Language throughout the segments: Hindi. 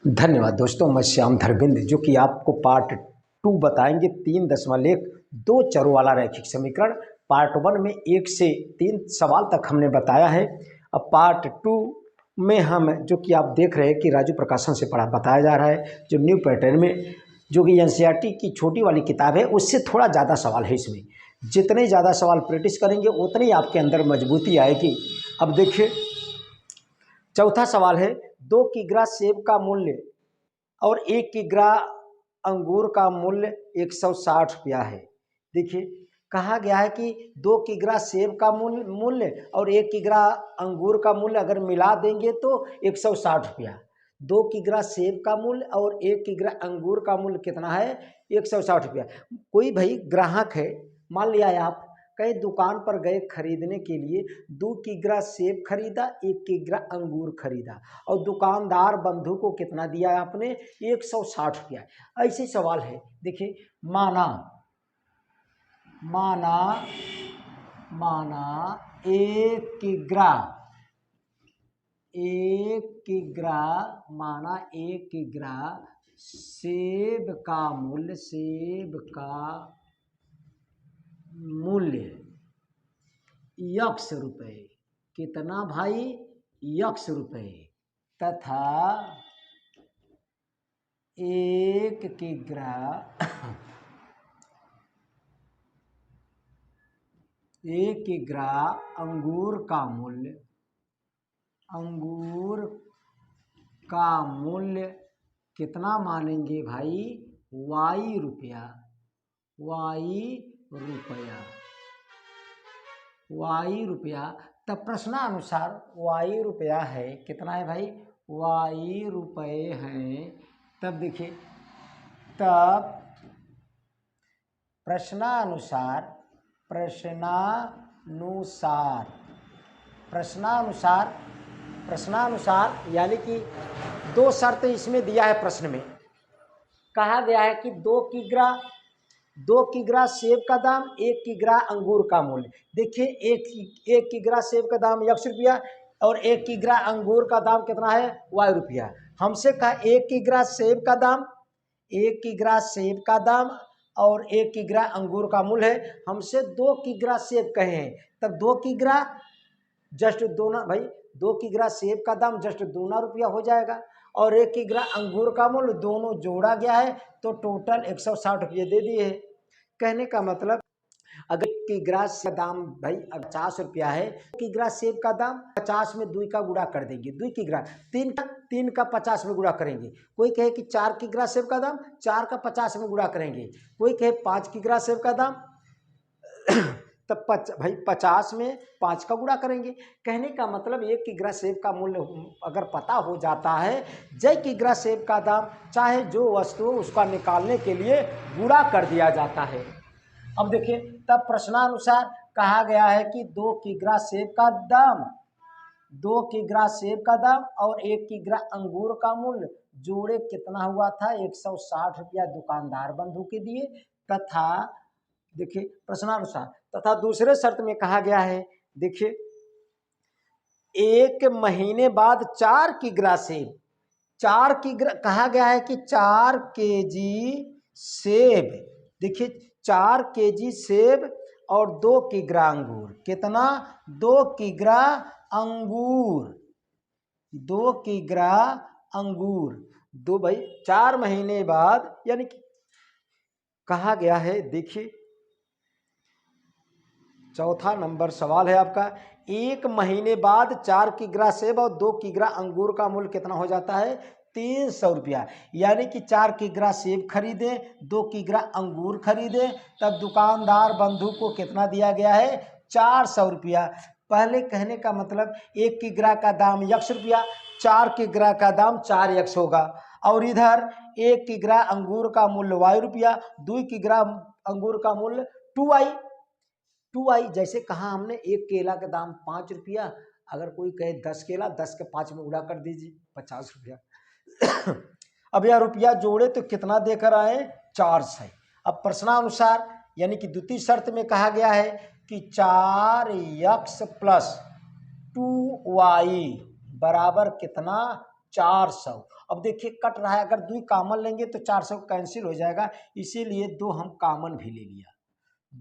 धन्यवाद दोस्तों, मैं श्याम धरविंद जो कि आपको पार्ट 2 बताएंगे 3.2 चरों वाला रैखिक समीकरण। पार्ट 1 में 1 से 3 सवाल तक हमने बताया है। अब पार्ट 2 में हम जो कि आप देख रहे हैं कि राजू प्रकाशन से पढ़ा बताया जा रहा है, जो न्यू पैटर्न में जो कि एनसीईआरटी की छोटी वाली किताब है उससे थोड़ा ज़्यादा सवाल है इसमें। जितने ज़्यादा सवाल प्रैक्टिस करेंगे उतनी ही आपके अंदर मजबूती आएगी। अब देखिए, चौथा सवाल है 2 किग्रा सेब का मूल्य और 1 किग्रा अंगूर का मूल्य 160 रुपया है। देखिए, कहा गया है कि 2 किग्रा सेब का मूल्य और 1 किग्रा अंगूर का मूल्य अगर मिला देंगे तो 160 रुपया। 2 किग्रा सेब का मूल्य और 1 किग्रा अंगूर का मूल्य कितना है? 160 रुपया। कोई भाई ग्राहक है, मान लिया आप कई दुकान पर गए खरीदने के लिए, 2 किग्रा सेब खरीदा, 1 किग्रा अंगूर खरीदा और दुकानदार बंधु को कितना दिया आपने? 160 रुपया। ऐसे सवाल है। देखिए, माना 1 किग्रा सेब का मूल्य x रुपए। कितना भाई? x रुपए। तथा 1 किग्रा अंगूर का मूल्य कितना मानेंगे भाई? y रुपया। तब प्रश्नानुसार y रुपया है। कितना है भाई? y रुपए हैं। तब देखिए, तब प्रश्नानुसार यानी कि 2 शर्त इसमें दिया है। प्रश्न में कहा गया है कि 2 किग्रा सेब का दाम, 1 किग्रा अंगूर का मूल्य। देखिए, एक किग्रा सेब का दाम x रुपया और 1 किग्रा अंगूर का दाम कितना है? y रुपया। हमसे कहा 1 किग्रा सेब का दाम और 1 किग्रा अंगूर का मूल्य है। हमसे 2 किग्रा सेब कहे हैं, तब 2 किग्रा जस्ट दोना भाई, 2 किग्रा सेब का दाम जस्ट 2 रुपया हो जाएगा और 1 किग्रा अंगूर का मूल्य दोनों जोड़ा गया है तो टोटल 160 रुपये दे दिए है। कहने का मतलब, अगर 1 किग्रा का दाम भाई 50 रुपया है, 1 किग्रा सेब का दाम 50 में 2 का गुणा कर देंगे। 2 किग्रा 3 का 50 में गुणा करेंगे। कोई कहे कि 4 किग्रा सेब का दाम 4 का 50 में गुणा करेंगे। कोई कहे 5 किग्रा सेब का दाम तब भाई 50 में 5 का गुणा करेंगे। कहने का मतलब 1 किग्रा सेब का मूल्य अगर पता हो जाता है, जय किग्रा सेब का दाम चाहे जो वस्तु उसका निकालने के लिए गुणा कर दिया जाता है। अब देखिए, तब प्रश्नानुसार कहा गया है कि 2 किग्रा सेब का दाम और 1 किग्रा अंगूर का मूल्य जोड़े कितना हुआ था? 160 रुपया दुकानदार बंधु के दिए। तथा देखिए, प्रश्नानुसार तथा दूसरे शर्त में कहा गया है, देखिए, 1 महीने बाद 4 किग्रा सेब, कहा गया है कि 4 केजी सेब। देखिए, 4 केजी सेब और 2 किग्रा अंगूर। कितना? 2 किग्रा अंगूर। 2 भाई 4 महीने बाद, यानी कि कहा गया है। देखिए, चौथा नंबर सवाल है आपका, 1 महीने बाद 4 किग्रा सेब और 2 किग्रा अंगूर का मूल्य कितना हो जाता है? 300 रुपया। यानी कि 4 किग्रा सेब खरीदे, 2 किग्रा अंगूर खरीदे, तब दुकानदार बंधु को कितना दिया गया है? 400 रुपया। पहले कहने का मतलब 1 किग्रा का दाम x रुपया, 4 किग्रा का दाम 4x होगा और इधर 1 किग्रा अंगूर का मूल्य y रुपया, 2 किग्रा अंगूर का मूल्य 2i। जैसे कहा हमने, 1 केला का दाम 5 रुपया, अगर कोई कहे 10 केला, 10 के 5 में गुणा कर दीजिए, 50 रुपया। अब यह रुपया जोड़े तो कितना देकर आए? 400। अब प्रश्नानुसार यानी कि द्वितीय शर्त में कहा गया है कि 4x + 2y बराबर कितना? 400। अब देखिए कट रहा है, अगर 2 कॉमन लेंगे तो 400 कैंसिल हो जाएगा, इसीलिए 2 हम कॉमन भी ले लिया।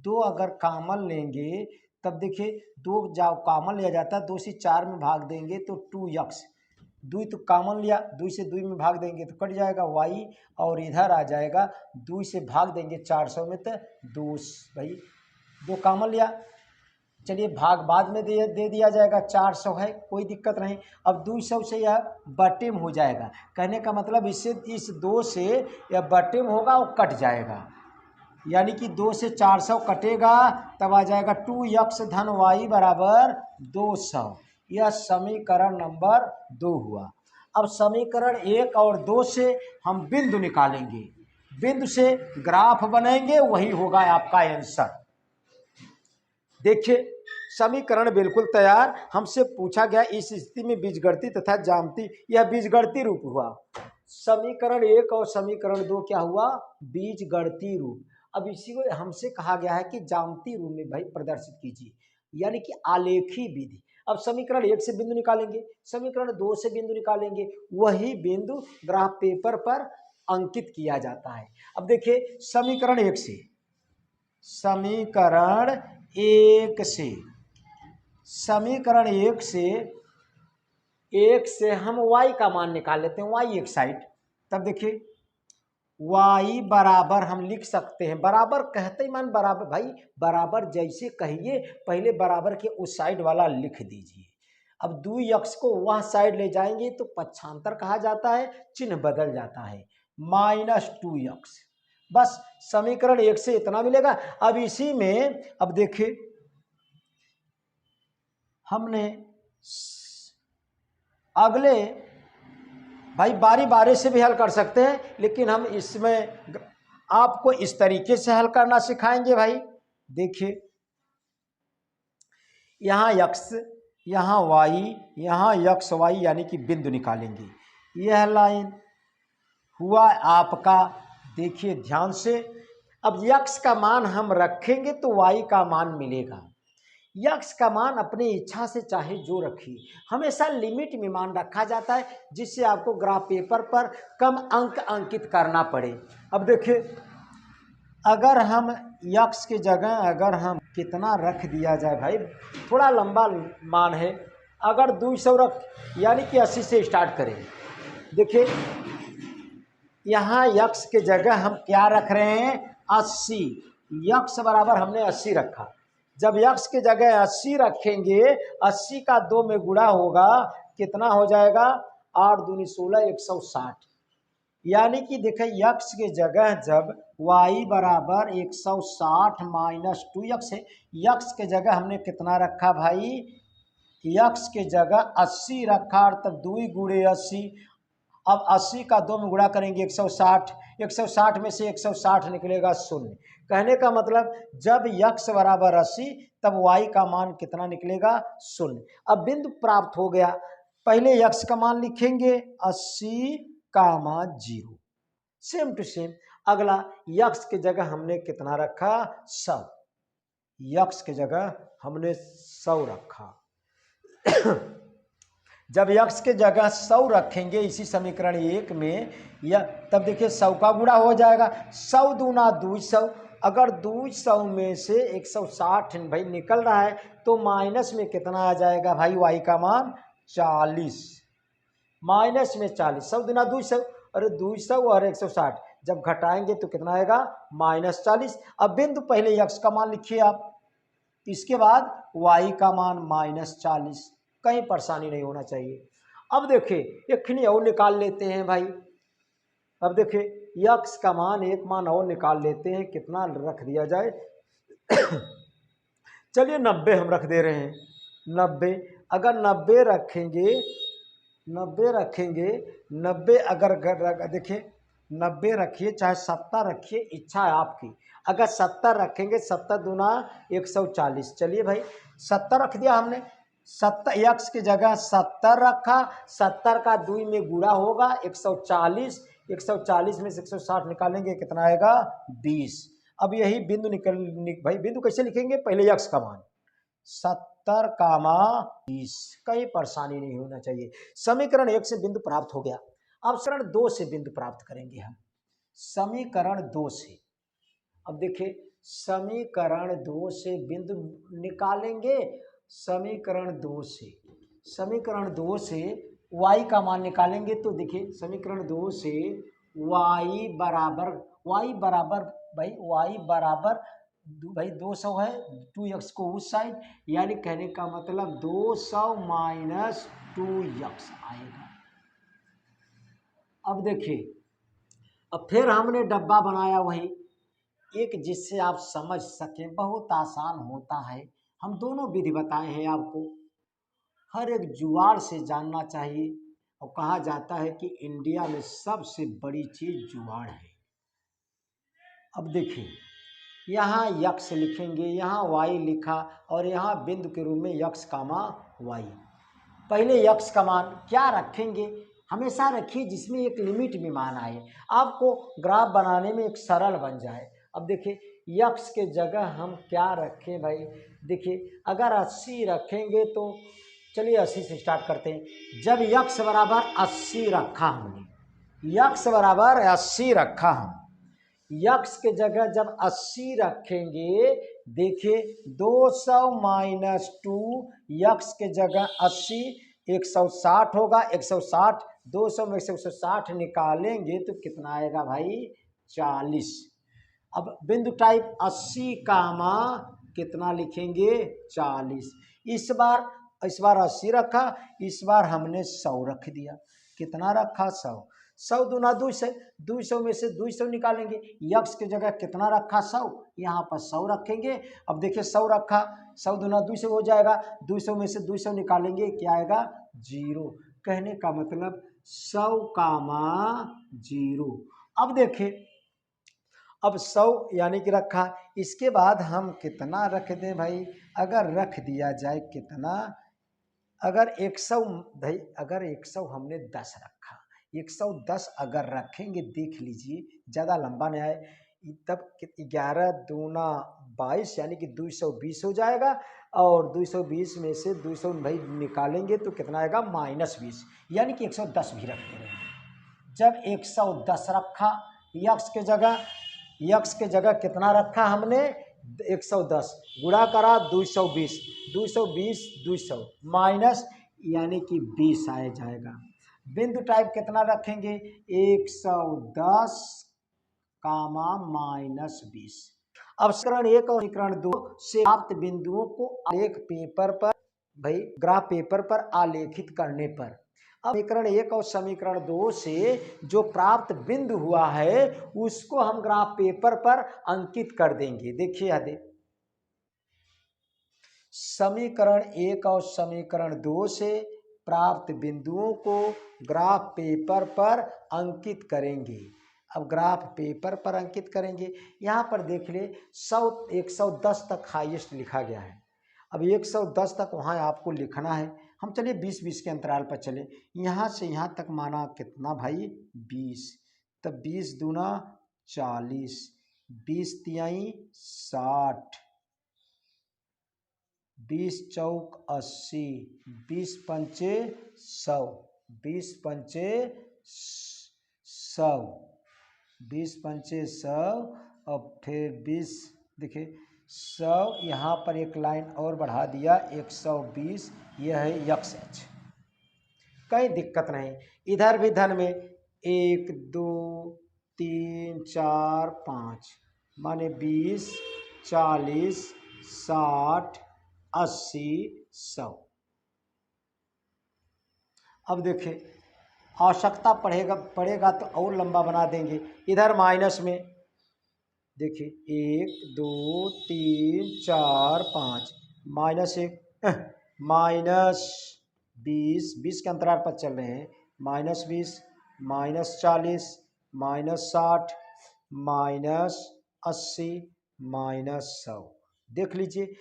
2 अगर कॉमन लेंगे तब देखिए 2 जाओ कॉमन लिया जाता है, 2 से 4 में भाग देंगे तो 2x, 2 तो कॉमन लिया, 2 से 2 में भाग देंगे तो कट जाएगा y, और इधर आ जाएगा 2 से भाग देंगे 400 में तो 2 भाई 2 कॉमन लिया। चलिए भाग बाद में दे दिया जाएगा, 400 है, कोई दिक्कत नहीं। अब 200 से यह बटे में हो जाएगा, कहने का मतलब इससे इस 2 से यह बटे में होगा और कट जाएगा, यानी कि 2 से 400 कटेगा तब आ जाएगा 2x धन y बराबर 200। यह समीकरण नंबर 2 हुआ। अब समीकरण 1 और 2 से हम बिंदु निकालेंगे, बिंदु से ग्राफ बनेंगे, वही होगा आपका आंसर। देखिए समीकरण बिल्कुल तैयार। हमसे पूछा गया इस स्थिति में बीजगणितीय तथा ज्यामितीय, यह बीजगणितीय रूप हुआ। समीकरण 1 और समीकरण 2 क्या हुआ? बीजगणितीय रूप। अब इसी को हमसे कहा गया है कि ज्यामितीय रूप में भाई प्रदर्शित कीजिए, यानी कि आलेखी विधि। अब समीकरण 1 से बिंदु निकालेंगे, समीकरण 2 से बिंदु निकालेंगे, वही बिंदु ग्राफ पेपर पर अंकित किया जाता है। अब देखिए समीकरण 1 से, समीकरण 1 से, समीकरण 1 से हम y का मान निकाल लेते हैं, y एक साइड। तब देखिए y बराबर हम लिख सकते हैं, बराबर कहते ही मान बराबर, भाई बराबर जैसे कहिए पहले बराबर के उस साइड वाला लिख दीजिए। अब 2x को वह साइड ले जाएंगे तो पक्षांतर कहा जाता है, चिन्ह बदल जाता है, -2x। बस समीकरण 1 से इतना मिलेगा। अब इसी में अब देखिए हमने अगले भाई बारी बारी से भी हल कर सकते हैं, लेकिन हम इसमें आपको इस तरीके से हल करना सिखाएंगे। भाई देखिए यहाँ x, यहाँ y, यहाँ x y यानी कि बिंदु निकालेंगे। यह लाइन हुआ आपका, देखिए ध्यान से। अब x का मान हम रखेंगे तो y का मान मिलेगा। x का मान अपनी इच्छा से चाहे जो रखिए, हमेशा लिमिट में मान रखा जाता है, जिससे आपको ग्राफ पेपर पर कम अंक अंकित करना पड़े। अब देखिए अगर हम x की जगह अगर हम कितना रख दिया जाए, भाई थोड़ा लंबा मान है, अगर 200 रख, यानी कि 80 से स्टार्ट करें। देखिए यहाँ x के जगह हम क्या रख रहे हैं? 80। x बराबर हमने 80 रखा। जब x के जगह 80 रखेंगे, 80 का 2 में गुणा होगा, कितना हो जाएगा? 8 दूनी 16, 160। यानी कि देखें x के जगह जब y बराबर 160 -2x है, x के जगह हमने कितना रखा भाई? x के जगह 80 रखा, तब 2 गुणे 80। अब 80 का 2 में गुणा करेंगे 160, 160 में से 160 निकलेगा 0। कहने का मतलब जब x बराबर 80 तब y का मान कितना निकलेगा? 0। अब बिंदु प्राप्त हो गया। पहले x का मान लिखेंगे 80, 0। सेम टू सेम अगला x के जगह हमने कितना रखा? 100। x के जगह हमने 100 रखा। जब x के जगह 100 रखेंगे इसी समीकरण 1 में, या तब देखिए 100 का गुणा हो जाएगा, 100 दूना 200। अगर 200 में से 160 भाई निकल रहा है तो माइनस में कितना आ जाएगा भाई? y का मान 40, माइनस में 40। 100 दूना 200, अरे 200 और 160 जब घटाएंगे तो कितना आएगा? -40। अब बिंदु पहले x का मान लिखिए आप, इसके बाद y का मान -40। कहीं परेशानी नहीं होना चाहिए। अब देखिए एक और निकाल लेते हैं भाई। अब देखिए x का मान एक मान और निकाल लेते हैं, कितना रख दिया जाए? चलिए 90 हम रख दे रहे हैं। 90 अगर 90 रखेंगे, 90 अगर देखिए 90 रखिए चाहे 70 रखिए, इच्छा है आपकी। अगर 70 रखेंगे, 70 दूना 140। चलिए भाई 70 रख दिया हमने, 70 x की जगह 70 रखा, 70 का 2 में गुणा होगा 140, 140 में से 160 निकालेंगे, कितना आएगा? 20। अब यही बिंदु भाई बिंदु कैसे लिखेंगे? पहले x का मान 70, 20। कहीं परेशानी नहीं होना चाहिए। समीकरण 1 से बिंदु प्राप्त हो गया। अब समीकरण 2 से बिंदु प्राप्त करेंगे हम, समीकरण 2 से। अब देखिए समीकरण 2 से बिंदु निकालेंगे, समीकरण 2 से y का मान निकालेंगे। तो देखिए समीकरण 2 से y बराबर भाई 200 है, 2x को उस साइड, यानी कहने का मतलब 200 माइनस 2x आएगा। अब देखिए अब फिर हमने डब्बा बनाया वही एक, जिससे आप समझ सकें, बहुत आसान होता है। हम दोनों विधि बताए हैं आपको, हर एक जुगाड़ से जानना चाहिए। और कहा जाता है कि इंडिया में सबसे बड़ी चीज जुगाड़ है। अब देखिए यहाँ यक्स लिखेंगे, यहाँ वाई लिखा, और यहाँ बिंदु के रूप में यक्स कामा वाई। पहले यक्स का मान क्या रखेंगे, हमेशा रखिए जिसमें एक लिमिट में मान आए, आपको ग्राफ बनाने में एक सरल बन जाए। अब देखिए यक्स के जगह हम क्या रखें भाई, देखिए अगर 80 रखेंगे तो चलिए 80 से स्टार्ट करते हैं। जब यक्स बराबर 80 रखा हमने, यक्स बराबर 80 रखा हम, यक्स के जगह जब 80 रखेंगे, देखिए 200 माइनस 2, यक्स के जगह 80, 160 होगा, 160, 200 में से 160 निकालेंगे तो कितना आएगा भाई 40। अब बिंदु टाइप 80 कामा कितना लिखेंगे 40। इस बार 80 रखा, इस बार हमने 100 रख दिया। कितना रखा 100, 100 दूना 200, 200 में से 200 निकालेंगे, यक्स की जगह कितना रखा 100, यहाँ पर 100 रखेंगे। अब देखिए 100 रखा, 100 दूना 200 हो जाएगा, 200 में से 200 निकालेंगे, क्या आएगा 0। कहने का मतलब 100 कामा 0। अब देखिए अब 100 यानी कि रखा, इसके बाद हम कितना रख दें भाई, अगर रख दिया जाए कितना, अगर 100 भाई, अगर 100 हमने 10 रखा, 110 अगर रखेंगे, देख लीजिए ज़्यादा लंबा नहीं आए, तब 11 दूना 22 यानी कि 220 हो जाएगा। और 220 में से 200 भाई निकालेंगे तो कितना आएगा -20, यानी कि 110 भी रख दे रहे हैं। जब 110 रखा, यक्स के जगह कितना रखा हमने 110, गुणा करा 220, 200 माइनस यानी कि 20 आ जाएगा। बिंदु टाइप कितना रखेंगे 110 कामा -20। अब समीकरण 1 और समीकरण 2 से प्राप्त बिंदुओं को आलेख पेपर पर भाई ग्राफ पेपर पर आलेखित करने पर, अब समीकरण 1 और समीकरण 2 से जो प्राप्त बिंदु हुआ है उसको हम ग्राफ पेपर पर अंकित कर देंगे। देखिए यदि समीकरण 1 और समीकरण 2 से प्राप्त बिंदुओं को ग्राफ पेपर पर अंकित करेंगे। अब ग्राफ पेपर पर अंकित करेंगे, यहाँ पर देख ले 110 तक हाईएस्ट लिखा गया है। अब 110 तक वहाँ आपको लिखना है। हम चलिए 20-20 के अंतराल पर चले, यहाँ से यहाँ तक माना कितना भाई 20, तब 20 दूना 40, 20 तिहाई 60, 20 चौक 80, 20 पंचे 100, 20 पंचे 100, 20 पंचे 100, और फिर 20 देखिए 100, यहाँ पर एक लाइन और बढ़ा दिया 120, यह है यक्स एच। कहीं दिक्कत नहीं, इधर भी धन में 1 2 3 4 5 माने 20 40 60 80 100। अब देखिए आवश्यकता पड़ेगा तो और लंबा बना देंगे। इधर माइनस में देखिए 1 2 3 4 5 -1 -20 के अंतराल पर चल रहे हैं, -20 -40 -60 -80 -100। देख लीजिए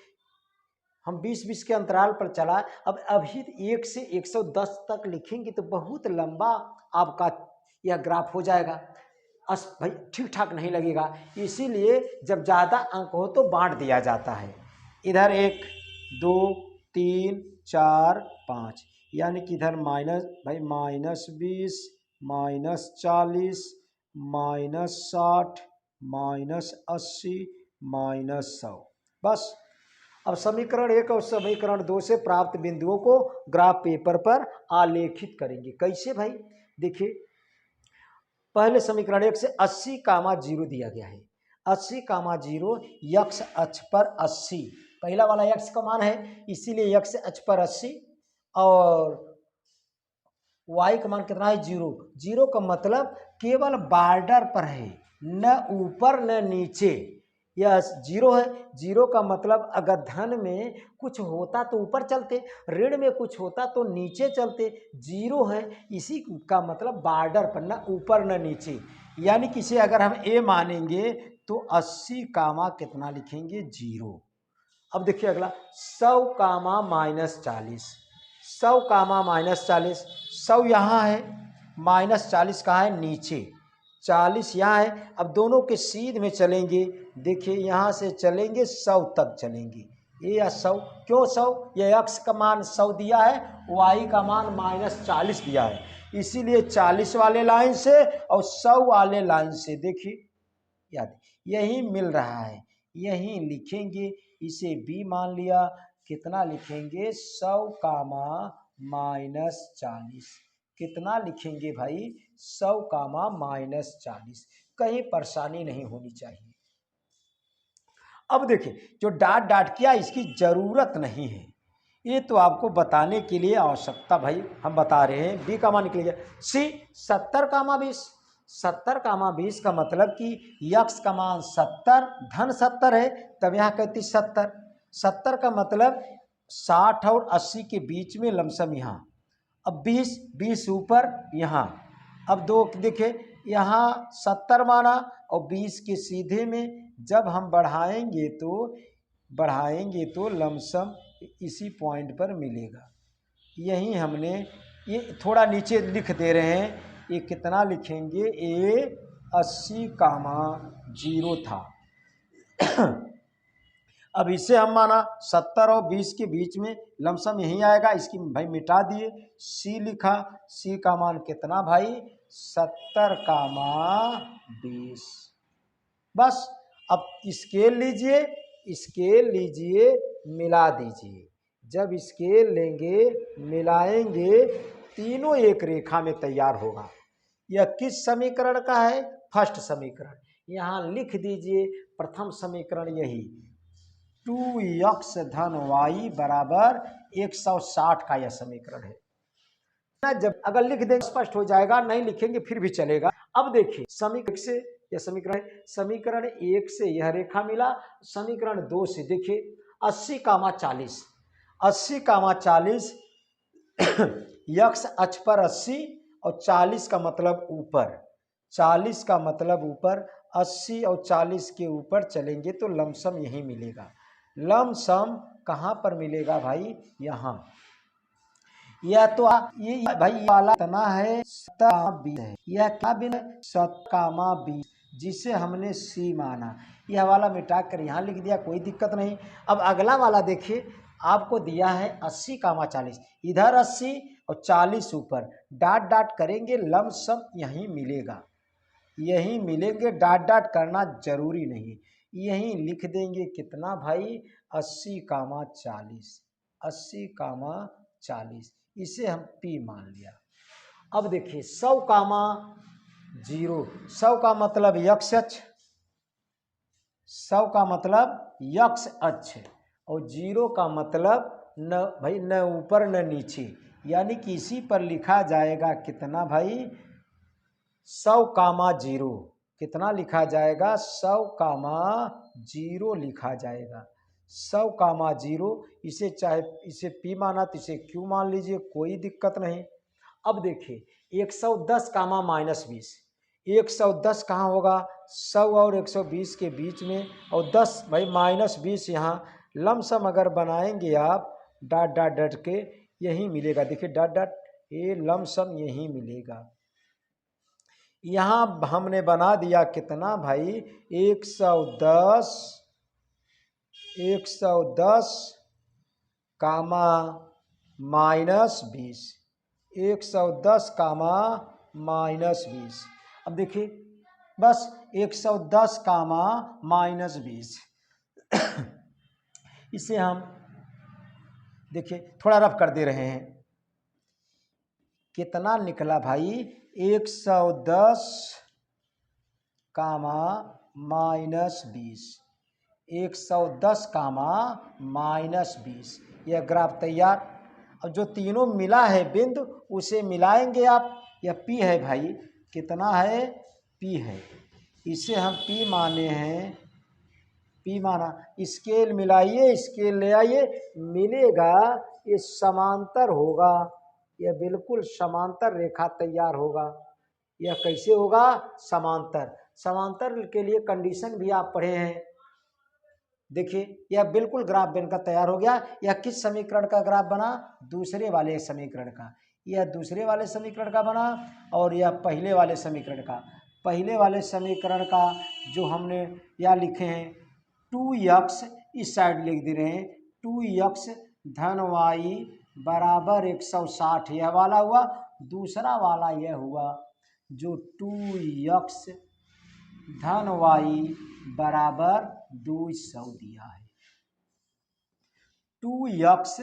हम 20-20 के अंतराल पर चला। अब अभी 1 से 110 तक लिखेंगे तो बहुत लंबा आपका यह ग्राफ हो जाएगा, भाई ठीक ठाक नहीं लगेगा। इसीलिए जब ज़्यादा अंक हो तो बांट दिया जाता है, इधर 1 2 3 4 5, यानी कि इधर -20 -40 -60 -80 -100। बस अब समीकरण 1 और समीकरण 2 से प्राप्त बिंदुओं को ग्राफ पेपर पर आलेखित करेंगे। कैसे भाई? देखिए, पहले समीकरण 1 से 80, 0 दिया गया है। 80, 0 x अक्ष पर 80, पहला वाला x का मान है, इसीलिए x अक्ष पर 80 और y का मान कितना है 0। 0 का मतलब केवल बॉर्डर पर है, न ऊपर न नीचे। यह 0 है। 0 का मतलब अगर धन में कुछ होता तो ऊपर चलते, ऋण में कुछ होता तो नीचे चलते। 0 है, इसी का मतलब बॉर्डर पर, न ऊपर न नीचे। यानी कि इसे अगर हम a मानेंगे तो 80 कामा कितना लिखेंगे 0। अब देखिए अगला 100 कामा -40, 100 कामा -40, 100 यहाँ है, -40 कहाँ है नीचे, 40 यहाँ है। अब दोनों के सीध में चलेंगे, देखिए यहाँ से चलेंगे 100 तक चलेंगे, ये या 100। क्यों 100? ये x का मान 100 दिया है, y का मान -40 दिया है, इसीलिए 40 वाले लाइन से और 100 वाले लाइन से देखिए याद यही मिल रहा है, यही लिखेंगे। इसे b मान लिया, कितना लिखेंगे 100 कामा -40, कितना लिखेंगे भाई 100 कामा -40। कहीं परेशानी नहीं होनी चाहिए। अब देखिए जो डॉट डॉट किया इसकी जरूरत नहीं है, ये तो आपको बताने के लिए आवश्यकता भाई हम बता रहे हैं। बी का मान निकल गया। सी 70 कामा 20, 70 कामा 20 का मतलब कि यक्स का मान 70 धन 70 है, तब यहाँ कहती 70। 70 का मतलब 60 और 80 के बीच में लमसम यहाँ। अब 20 ऊपर यहाँ। अब दो देखिए यहाँ 70 माना और 20 के सीधे में जब हम बढ़ाएंगे तो लमसम इसी पॉइंट पर मिलेगा। यही हमने ये थोड़ा नीचे लिख दे रहे हैं, ये कितना लिखेंगे, ये 80 कामा 0 था। अब इसे हम माना 70 और 20 के बीच में लमसम यही आएगा, इसकी भाई मिटा दिए, सी लिखा, सी का मान कितना भाई 70 कामा 20। बस अब स्केल लीजिए मिला दीजिए। जब स्केल लेंगे मिलाएंगे तीनों एक रेखा में तैयार होगा। यह किस समीकरण का है? फर्स्ट समीकरण। यहाँ लिख दीजिए प्रथम समीकरण यही 2x धन y बराबर 160 का यह समीकरण है। जब अगर लिख देंगे स्पष्ट हो जाएगा, नहीं लिखेंगे फिर भी चलेगा। अब देखिए समीकरण से यह समीकरण 1 से यह रेखा मिला, समीकरण 2 से देखिए 80 कामा 40, 80 कामा 40 यक्स अक्ष पर 80 और 40 का मतलब ऊपर, 40 का मतलब ऊपर, 80 और 40 के ऊपर चलेंगे तो लमसम यही मिलेगा। लमसम कहाँ पर मिलेगा भाई? यहाँ। यह तो ये भाई वाला इतना है 70 है, यह क्या बिन 70 जिसे हमने सी माना, यह वाला मिटा कर यहाँ लिख दिया, कोई दिक्कत नहीं। अब अगला वाला देखिए आपको दिया है 80 कामा 40, इधर 80 और 40 ऊपर, डाट डाट करेंगे लमसम यही मिलेगा, यही मिलेंगे, डाट डाट करना जरूरी नहीं, यही लिख देंगे कितना भाई 80 कामा 40, 80 कामा 40, इसे हम P मान लिया। अब देखिए 100 कामा 0, 100 का मतलब यक्स अक्ष, 100 का मतलब यक्स अक्ष और 0 का मतलब न भाई न ऊपर न नीचे, यानी कि इसी पर लिखा जाएगा कितना भाई 100 कामा 0, कितना लिखा जाएगा 100 कामा 0 लिखा जाएगा, 100 कामा 0। इसे चाहे इसे P माना तो इसे Q मान लीजिए, कोई दिक्कत नहीं। अब देखिए 110 कामा -20, 110 कहाँ होगा 100 और 120 के बीच में, और 10 भाई -20 यहाँ लमसम अगर बनाएंगे आप डाट डाट डट के यही मिलेगा। देखिए डाट डाट ये लमसम यही मिलेगा। यहाँ हमने बना दिया कितना भाई 110 कामा -20, 110 कामा -20। अब देखिए बस 110 कामा -20 इसे हम देखिए थोड़ा रफ कर दे रहे हैं। कितना निकला भाई? 110 कामा -20, 110 कामा -20, यह ग्राफ तैयार। अब जो तीनों मिला है बिंदु उसे मिलाएंगे आप। यह P है भाई, कितना है? P है, इसे हम P माने हैं। P माना, स्केल मिलाइए, स्केल ले आइए, मिलेगा ये समांतर होगा। यह बिल्कुल समांतर रेखा तैयार होगा। यह कैसे होगा? समांतर। समांतर के लिए कंडीशन भी आप पढ़े हैं। देखिए यह बिल्कुल ग्राफ बनकर तैयार हो गया। यह किस समीकरण का ग्राफ बना? दूसरे वाले समीकरण का। यह दूसरे वाले समीकरण का बना और यह पहले वाले समीकरण का। पहले वाले समीकरण का जो हमने यह लिखे हैं 2x, इस साइड लिख दे रहे हैं 2x धन y बराबर 160, यह वाला हुआ। दूसरा वाला यह हुआ जो 2x धन y बराबर 200 दिया है। 2x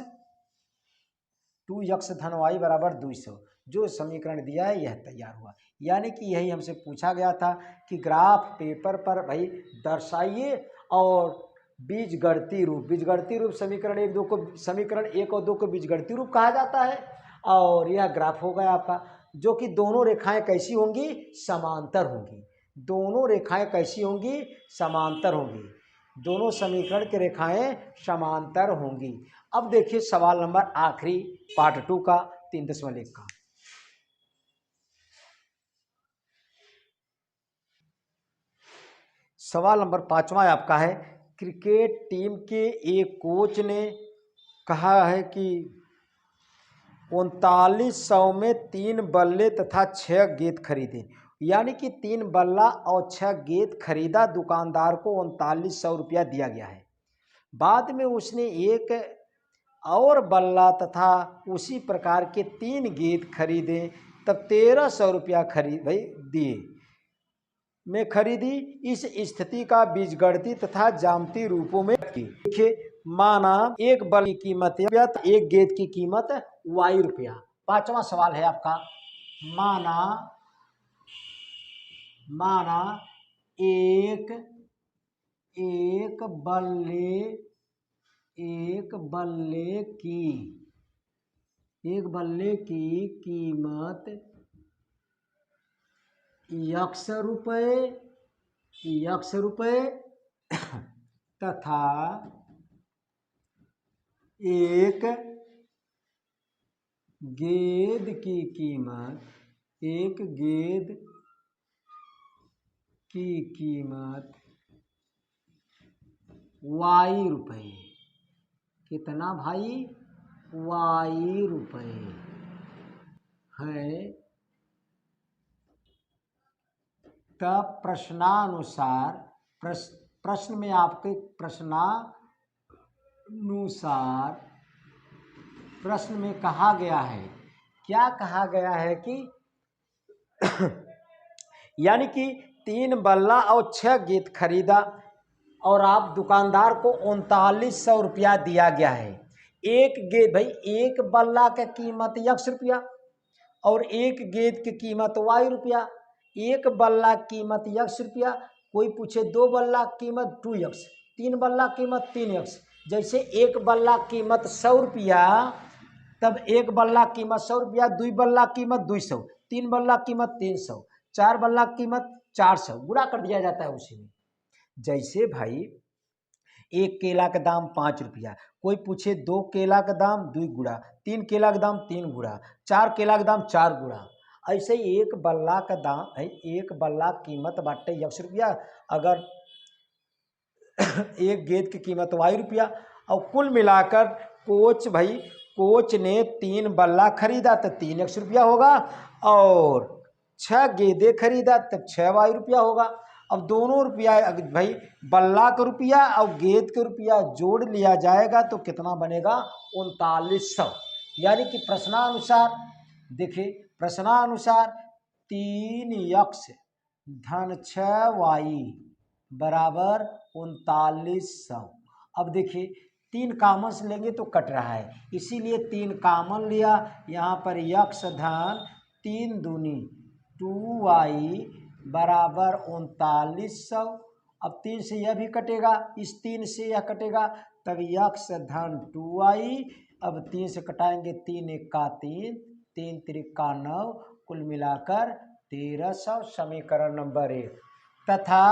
धन y बराबर 200 जो समीकरण दिया है यह तैयार हुआ। यानी कि यही हमसे पूछा गया था कि ग्राफ पेपर पर भाई दर्शाइए और बीजगणितीय रूप, बीजगणितीय रूप समीकरण 1-2 को, समीकरण 1 और 2 को बीजगणितीय रूप कहा जाता है। और यह ग्राफ हो गया आपका, जो कि दोनों रेखाएं कैसी होंगी? समांतर होंगी। दोनों रेखाएं कैसी होंगी? समांतर होंगी। दोनों समीकरण की रेखाएं समांतर होंगी। अब देखिए सवाल नंबर आखिरी पार्ट 2 का 3.1 का। सवाल नंबर 5वां आपका है, क्रिकेट टीम के एक कोच ने कहा है कि 3900 में 3 बल्ले तथा 6 गेंद खरीदे। यानी कि 3 बल्ला और 6 गेंद खरीदा, दुकानदार को 3900 रुपया दिया गया है। बाद में उसने एक और बल्ला तथा उसी प्रकार के 3 गेंद खरीदे, तब 1300 रुपया दिए में खरीदी। इस स्थिति का बीजगणितीय तथा ज्यामितीय रूपों में देखिए। माना एक बल की कीमत या एक गेंद की कीमत y रुपया। 5वां सवाल है आपका, माना एक बल्ले की कीमत x रुपये तथा एक गेंद की कीमत y रुपये। कितना भाई? y रुपये है। तब प्रश्नानुसार, प्रश्न में आपके प्रश्न में कहा गया है, क्या कहा गया है कि यानी कि 3 बल्ला और 6 गेंद खरीदा और आप दुकानदार को 3900 रुपया दिया गया है। एक गेंद भाई, एक बल्ला का कीमत x रुपया और एक गेंद की कीमत y रुपया। एक बल्ला कीमत x रुपया, कोई पूछे 2 बल्ला कीमत 2x, 3 बल्ला कीमत 3x। जैसे एक बल्ला कीमत 100 रुपया, तब एक बल्ला कीमत 100 रुपया, 2 बल्ला कीमत 200, 3 बल्ला कीमत 300, 4 बल्ला कीमत 400, गुणा कर दिया जाता है उसी में। जैसे भाई एक केला का दाम 5 रुपया, कोई पूछे 2 केला का दाम 2 गुणा, 3 केला का दाम 3 गुणा, 4 केला का दाम 4 गुणा। ऐसे ही एक बल्ला का दाम है, एक बल्ला कीमत बाटे x रुपया, अगर एक गेंद की कीमत y रुपया। और कुल मिलाकर कोच ने 3 बल्ला खरीदा तो 3x रुपया होगा और 6 गेंदें खरीदा तब 6y रुपया होगा। अब दोनों रुपया भाई बल्ला का रुपया और गेंद का रुपया जोड़ लिया जाएगा तो कितना बनेगा? 3900। यानी कि प्रश्नानुसार देखिए, प्रश्नानुसार 3x धन 6y बराबर 3900। अब देखिए 3 कॉमन से लेंगे तो कट रहा है, इसीलिए 3 कॉमन लिया। यहाँ पर x धन 3 दूनी 2y बराबर 3900। अब 3 से यह भी कटेगा, इस 3 से यह कटेगा, तब x धन 2y। अब 3 से कटाएंगे, 3 एक्का 3, 3 त्रिका 9, कुल मिलाकर 1300। समीकरण नंबर 1। तथा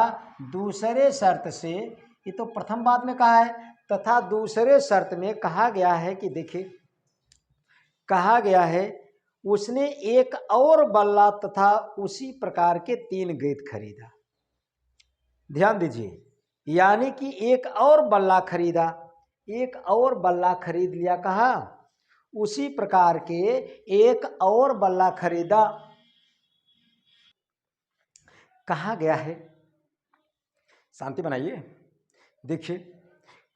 दूसरे शर्त से, ये तो प्रथम बात में कहा है, तथा दूसरे शर्त में कहा गया है कि देखिए, कहा गया है उसने एक और बल्ला तथा उसी प्रकार के 3 गेंद खरीदा। ध्यान दीजिए, यानी कि एक और बल्ला खरीदा, एक और बल्ला खरीद लिया। कहा उसी प्रकार के एक और बल्ला खरीदा। कहा गया है, शांति बनाइए, देखिए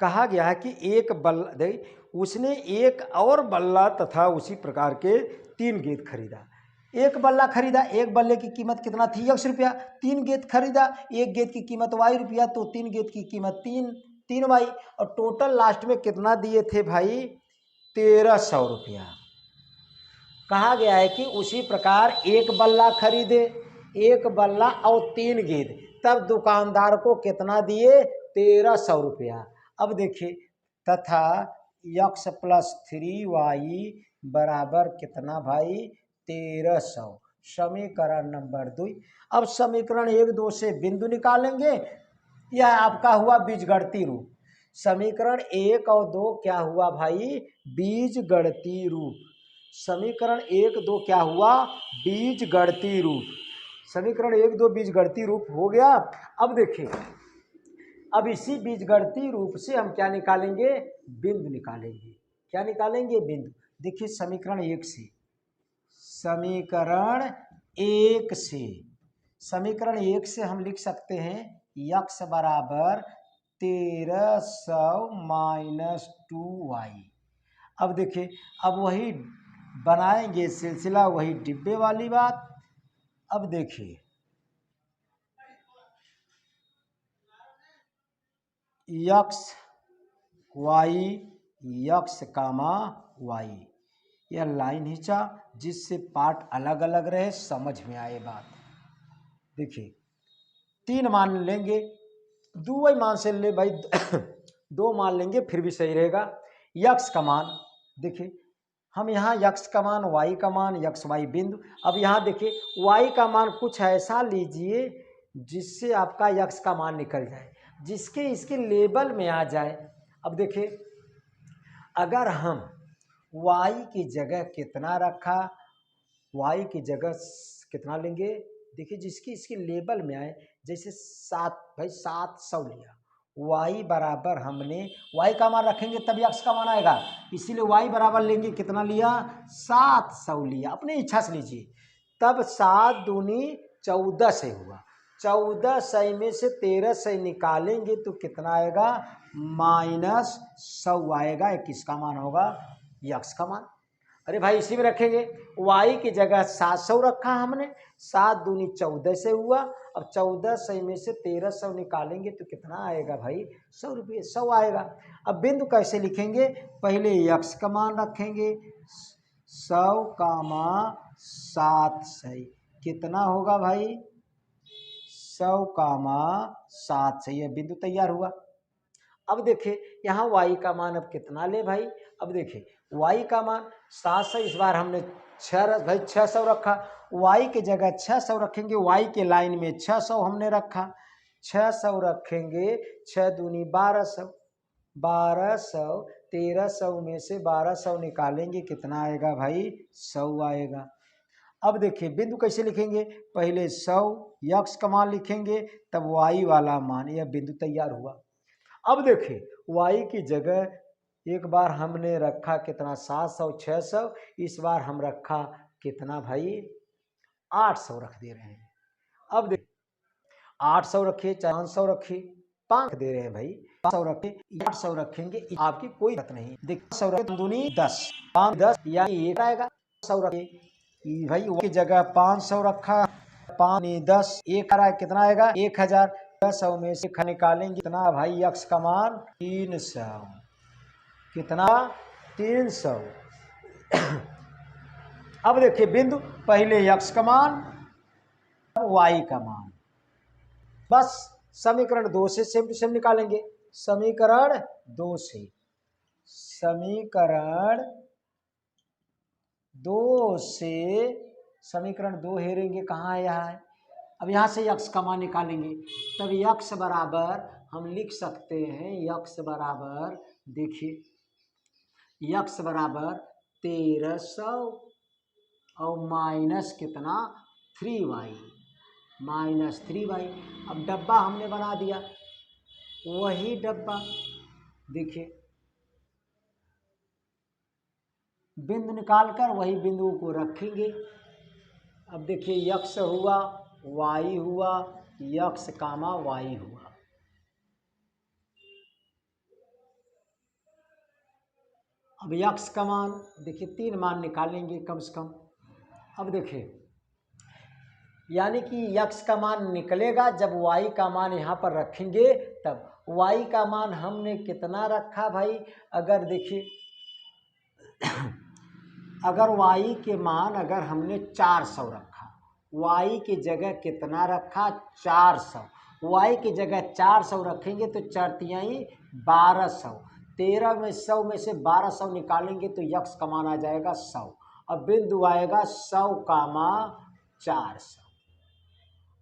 कहा गया है कि एक बल्ला, उसने एक और बल्ला तथा उसी प्रकार के 3 गेंद खरीदा। एक बल्ला खरीदा, एक बल्ले की कीमत कितना थी? x रुपया। 3 गेंद खरीदा, एक गेंद की कीमत y रुपया, तो 3 गेंद की कीमत 3y। और टोटल लास्ट में कितना दिए थे भाई? 1300 रुपया। कहा गया है कि उसी प्रकार एक बल्ला खरीदे, एक बल्ला और 3 गेंद, तब दुकानदार को कितना दिए? 1300 रुपया। अब देखिए, तथा x + 3y बराबर कितना भाई? 1300। समीकरण नंबर 2। अब समीकरण 1, 2 से बिंदु निकालेंगे। यह आपका हुआ बीजगणितीय रूप। समीकरण 1 और 2 क्या हुआ भाई? बीजगणितीय रूप। समीकरण 1, 2 क्या हुआ? बीजगणितीय रूप। समीकरण 1, 2 बीजगणितीय रूप हो गया। अब देखिए, अब इसी बीजगणितीय रूप से हम क्या निकालेंगे? बिंदु निकालेंगे। क्या निकालेंगे? बिंदु। देखिए समीकरण 1 से, समीकरण 1 से, समीकरण 1 से हम लिख सकते हैं x बराबर 1300 - 2y। अब देखिए, अब वही बनाएंगे सिलसिला, वही डिब्बे वाली बात। अब देखिए, x y x कामा y, यह लाइन खींचा जिससे पार्ट अलग अलग रहे, समझ में आए बात। देखिए 3 मान लेंगे, 2 मान से ले भाई 2 मान लेंगे फिर भी सही रहेगा। x का मान देखिए, हम यहाँ x का मान, y का मान, x y बिंदु। अब यहाँ देखिए y का मान कुछ ऐसा लीजिए जिससे आपका x का मान निकल जाए, जिसके इसके लेबल में आ जाए। अब देखिए, अगर हम y की जगह कितना रखा, y की जगह कितना लेंगे? देखिए जिसकी इसके लेबल में आए, जैसे 7 भाई 700 लिया, y बराबर हमने y का मान रखेंगे तभी x का मान आएगा, इसीलिए y बराबर लेंगे कितना लिया? 700 लिया, अपनी इच्छा से लीजिए। तब 7 दूनी 1400 हुआ, 1400 में से 1300 निकालेंगे तो कितना आएगा? -100 आएगा। ये किसका मान होगा? x का मान। अरे भाई इसी में रखेंगे, y की जगह 700 रखा हमने, 7 दूनी 1400 हुआ। अब 1400 में से 1300 निकालेंगे तो कितना आएगा भाई? 100 रुपये, 100 आएगा। अब बिंदु कैसे लिखेंगे? पहले x का मान रखेंगे 100, 700, कितना होगा भाई? 100, 700, यह बिंदु तैयार हुआ। अब देखिए यहाँ y का मान अब कितना ले भाई? अब देखिए y का मान 700, इस बार हमने 600 रखा, y की जगह 600 रखेंगे, y के लाइन में 600 हमने रखा, 600 रखेंगे, 6 दूनी 1200, 1200, 1300 में से 1200 निकालेंगे कितना आएगा भाई? 100 आएगा। अब देखिए बिंदु कैसे लिखेंगे? पहले 100 x का मान लिखेंगे, तब y वाला मान, यह बिंदु तैयार हुआ। अब देखिए y की जगह एक बार हमने रखा कितना? 700, 600, इस बार हम रखा कितना भाई? 800 रख दे रहे हैं। अब देखिए 800 रखिए, 500 रखिए, 5 दे रहे हैं भाई, 500 रखे, 800 रखेंगे, आपकी कोई बात नहीं। देखिए 100 रखे दूनी 10, 5 10 यानी 1 आएगा। 100 रखे भाई की जगह 500 रखा, 5 10 1 आ रहा है, कितना आएगा 1000। 100 में से निकालेंगे कितना भाई, यक्स का मान 300, कितना 300। अब देखिए बिंदु, पहले यक्स का मान, वाई का मान, बस समीकरण 2 से सेम टू सेम निकालेंगे। समीकरण 2 से, समीकरण 2 से, समीकरण 2 हेरेंगे कहाँ है, यहाँ है। अब यहाँ से यक्स का मान निकालेंगे, तब यक्स बराबर हम लिख सकते हैं, यक्स बराबर, देखिए यक्स बराबर 1300 और माइनस कितना 3y, माइनस 3y। अब डब्बा हमने बना दिया, वही डब्बा देखिए, बिंदु निकालकर वही बिंदु को रखेंगे। अब देखिए यक्स हुआ, वाई हुआ, यक्स कामा वाई हुआ। अब यक्स का मान देखिए 3 मान निकालेंगे कम से कम। अब देखिए यानी कि यक्स का मान निकलेगा जब वाई का मान यहाँ पर रखेंगे, तब वाई का मान हमने कितना रखा भाई, अगर देखिए अगर वाई के मान अगर हमने 400 रखा, वाई की जगह कितना रखा 400, वाई की जगह 400 रखेंगे तो 4 तिहाई 1200, 13 में 100 में से 1200 निकालेंगे तो यक्स का मान आ जाएगा 100। अब बिंदु आएगा 100 कामा 400।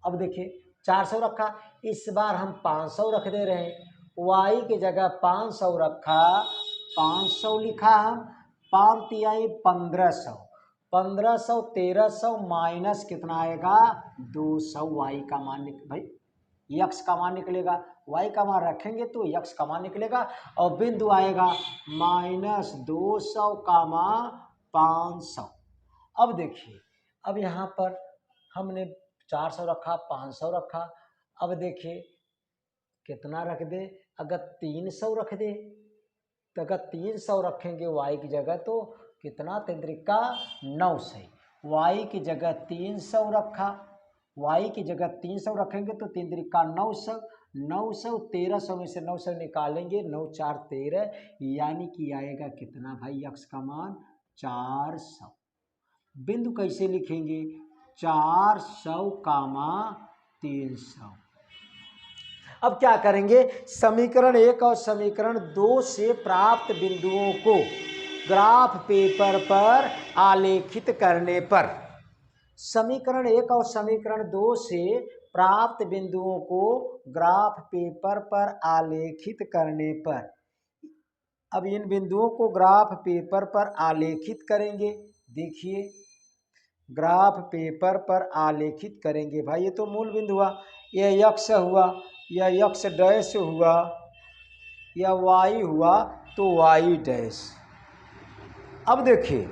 अब देखिए 400 रखा, इस बार हम 500 रख दे रहे हैं, वाई की जगह 500 रखा, 500 लिखा हम, 5 तिहाई 1500, 1500 1300 माइनस कितना आएगा 200, वाई का मान भाई यक्स का मान निकलेगा, वाई का मान रखेंगे तो यक्स का मान निकलेगा, और बिंदु आएगा माइनस 200 कामा 500। अब देखिए, अब यहाँ पर हमने 400 रखा, 500 रखा, अब देखिए कितना रख दे, अगर 300 रख दे, तो अगर 300 रखेंगे वाई की जगह तो कितना 3 का 900, वाई की जगह 300 रखा, वाई की जगह 300 रखेंगे तो 3 का 900, 900 1300 में से 900 निकालेंगे, 9 4 13, यानी कि आएगा कितना भाई यक्स का मान 400। बिंदु कैसे लिखेंगे 400 कामा 300। अब क्या करेंगे, समीकरण 1 और समीकरण 2 से प्राप्त बिंदुओं को ग्राफ पेपर पर आलेखित करने पर, समीकरण 1 और समीकरण 2 से प्राप्त बिंदुओं को ग्राफ पेपर पर आलेखित करने पर, अब इन बिंदुओं को ग्राफ पेपर पर आलेखित करेंगे। देखिए ग्राफ पेपर पर आलेखित करेंगे भाई, ये तो मूल बिंदु हुआ, यह यक्स हुआ, यह यक्स डैश हुआ, यह वाई हुआ तो वाई डैश। अब देखिए,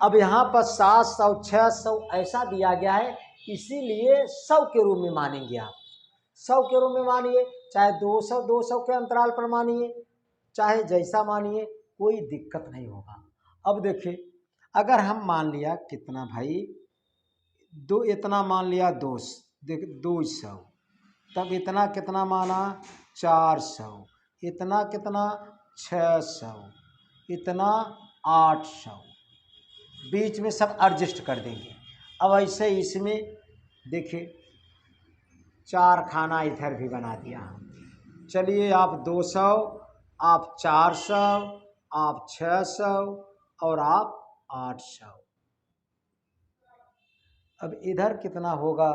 अब यहाँ पर 700 600 ऐसा दिया गया है, इसीलिए 100 के रूप में मानेंगे आप, 100 के रूप में मानिए, चाहे 200 200 के अंतराल पर मानिए, चाहे जैसा मानिए, कोई दिक्कत नहीं होगा। अब देखिए अगर हम मान लिया कितना भाई, दो इतना मान लिया 200, तब इतना कितना माना 400, इतना कितना 600, इतना 800, बीच में सब एडजस्ट कर देंगे। अब ऐसे इसमें देखिए 4 खाना इधर भी बना दिया हम, चलिए आप 200, आप 400, आप 600 और आप 800। अब इधर कितना होगा,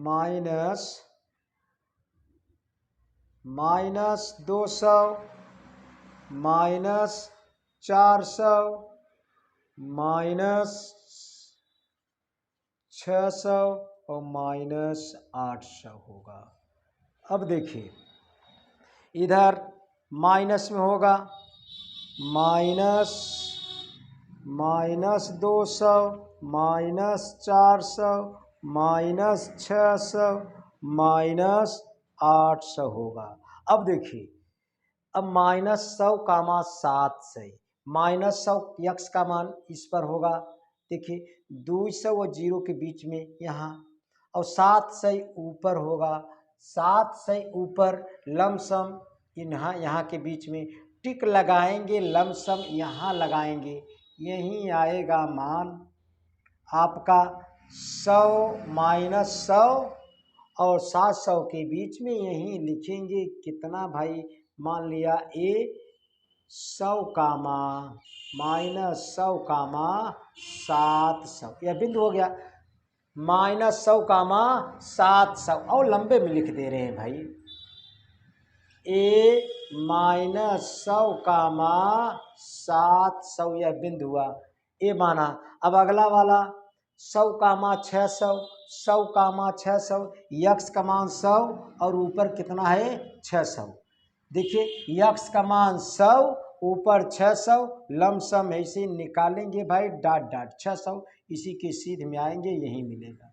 माइनस 200, माइनस 400, माइनस 600 और माइनस 800 होगा। अब देखिए इधर माइनस में होगा, माइनस 200, माइनस 400, माइनस 600, माइनस 800 होगा। अब देखिए, अब -100 कामा 7 से -100 यक्स का मान इस पर होगा। देखिए 200 और 0 के बीच में यहाँ, और 7 से ऊपर होगा, 7 से ऊपर लमसम यहाँ के बीच में टिक लगाएंगे, लमसम यहाँ लगाएंगे, यहीं आएगा मान आपका 100 -100 और 700 के बीच में यहीं लिखेंगे कितना भाई, मान लिया ए 100 कामा -100 कामा 700, यह बिंदु हो गया। -100 कामा 700 और लंबे में लिख दे रहे हैं भाई, ए -100 कामा 700 यह बिंदु हुआ, ए माना। अब अगला वाला 100 कामा 600, 100 कामा 600, यक्स का मान 100 और ऊपर कितना है 600। देखिए यक्स का मान 100 ऊपर 600, लमसम ऐसे निकालेंगे भाई, डॉट डॉट 600 इसी के सीध में आएंगे, यही मिलेगा,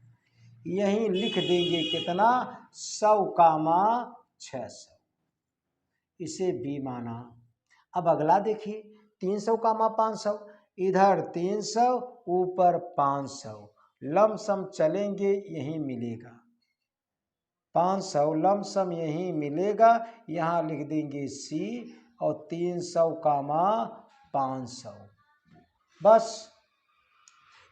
यहीं लिख देंगे कितना 100 कामा 600, इसे बी माना। अब अगला देखिए 300 कामा 500, इधर 300 ऊपर 500, लमसम चलेंगे यहीं मिलेगा 500, लमसम यहीं मिलेगा, यहाँ लिख देंगे सी और 300 कामा 500। बस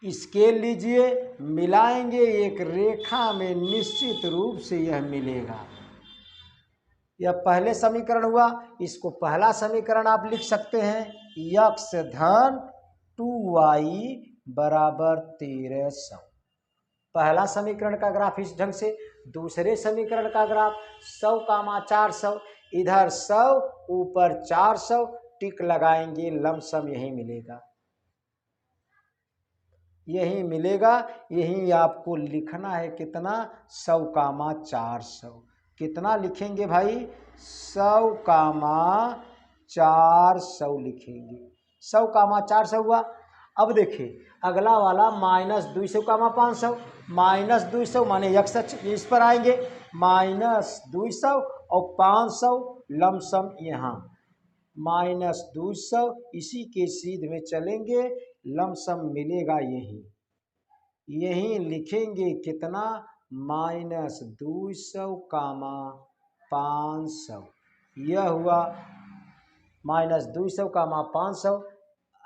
स्केल लीजिए, मिलाएंगे एक रेखा में, निश्चित रूप से यह मिलेगा। यह पहले समीकरण हुआ, इसको पहला समीकरण आप लिख सकते हैं, यक्स धन 2y बराबर 1300। पहला समीकरण का ग्राफ इस ढंग से, दूसरे समीकरण का ग्राफ 100 कामा 400, इधर 100 ऊपर 400, टिक लगाएंगे, लमसम यही मिलेगा, यही मिलेगा, यही आपको लिखना है कितना 100 कामा 400। कितना लिखेंगे भाई 100 कामा 400 लिखेंगे, 100 कामा 400 हुआ। अब देखिए अगला वाला -200 कामा 500, -200 माने यक्स इस पर आएंगे, -200 और 500 लमसम यहाँ, -200 इसी के सीध में चलेंगे, लमसम मिलेगा यही, यही लिखेंगे कितना -200 कामा 500, यह हुआ -200 कामा 500।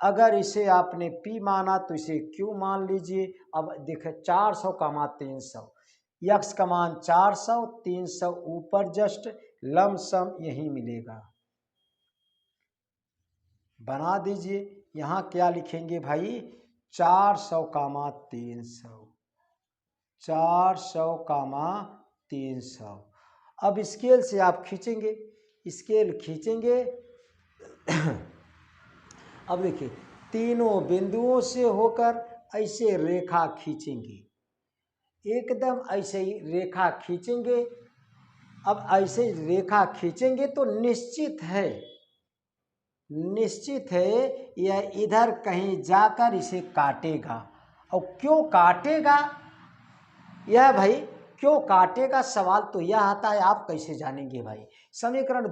अगर इसे आपने P माना तो इसे Q मान लीजिए। अब देखें 400 कामा 300, यक्स का मान 400, 300 ऊपर जस्ट, लमसम यही मिलेगा, बना दीजिए। यहाँ क्या लिखेंगे भाई 400 कामा 300, 400 कामा 300। अब स्केल से आप खींचेंगे, स्केल खींचेंगे अब देखिए तीनों बिंदुओं से होकर ऐसे रेखा खींचेंगे, एकदम ऐसे ही रेखा खींचेंगे। अब ऐसे रेखा खींचेंगे तो निश्चित है यह इधर कहीं जाकर इसे काटेगा। और क्यों काटेगा यह भाई, क्यों काटेगा सवाल तो यह आता है, आप कैसे जानेंगे भाई। समीकरण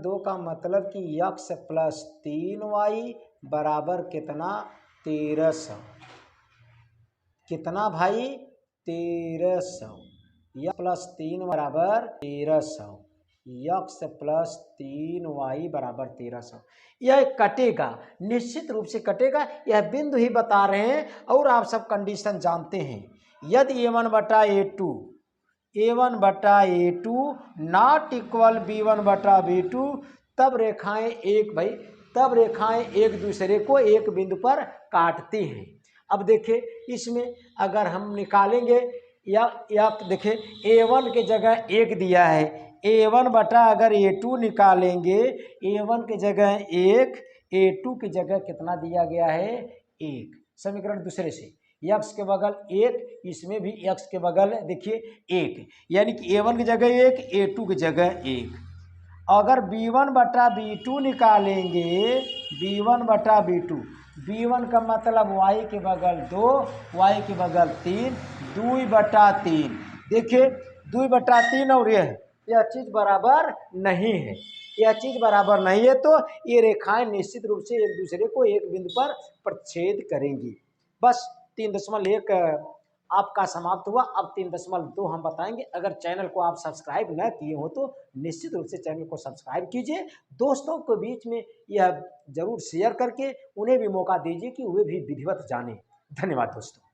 2 का मतलब कि यक्स प्लस 3y बराबर कितना 1300, कितना भाई 1300, यक्स प्लस 3 बराबर 1300, यक्स प्लस 3y बराबर 1300। यह कटेगा, निश्चित रूप से कटेगा, यह बिंदु ही बता रहे हैं। और आप सब कंडीशन जानते हैं, यदि a1/a2 नॉट इक्वल b1/b2, तब रेखाएं एक दूसरे को एक बिंदु पर काटती हैं। अब देखिए इसमें अगर हम निकालेंगे या देखिए a1 के जगह 1 दिया है, a1/अगर a2 निकालेंगे, a1 के जगह 1, a2 की जगह कितना दिया गया है 1। समीकरण दूसरे से यक्स के बगल 1, इसमें भी यक्स के बगल देखिए 1, यानी कि a1 की जगह 1, a2 की जगह 1। अगर b1/b2 निकालेंगे, b1/b2, b1 का मतलब y के बगल 2, y के बगल 3, 2/3। देखिए 2/3 और यह चीज़ बराबर नहीं है, यह चीज़ बराबर नहीं है, तो ये रेखाएं निश्चित रूप से एक दूसरे को एक बिंदु पर प्रतिच्छेद करेंगी। बस 3.1 आपका समाप्त हुआ। अब 3.2 हम बताएंगे। अगर चैनल को आप सब्सक्राइब न किए हो तो निश्चित रूप से चैनल को सब्सक्राइब कीजिए। दोस्तों के बीच में यह जरूर शेयर करके उन्हें भी मौका दीजिए कि वे भी विधिवत जाने। धन्यवाद दोस्तों।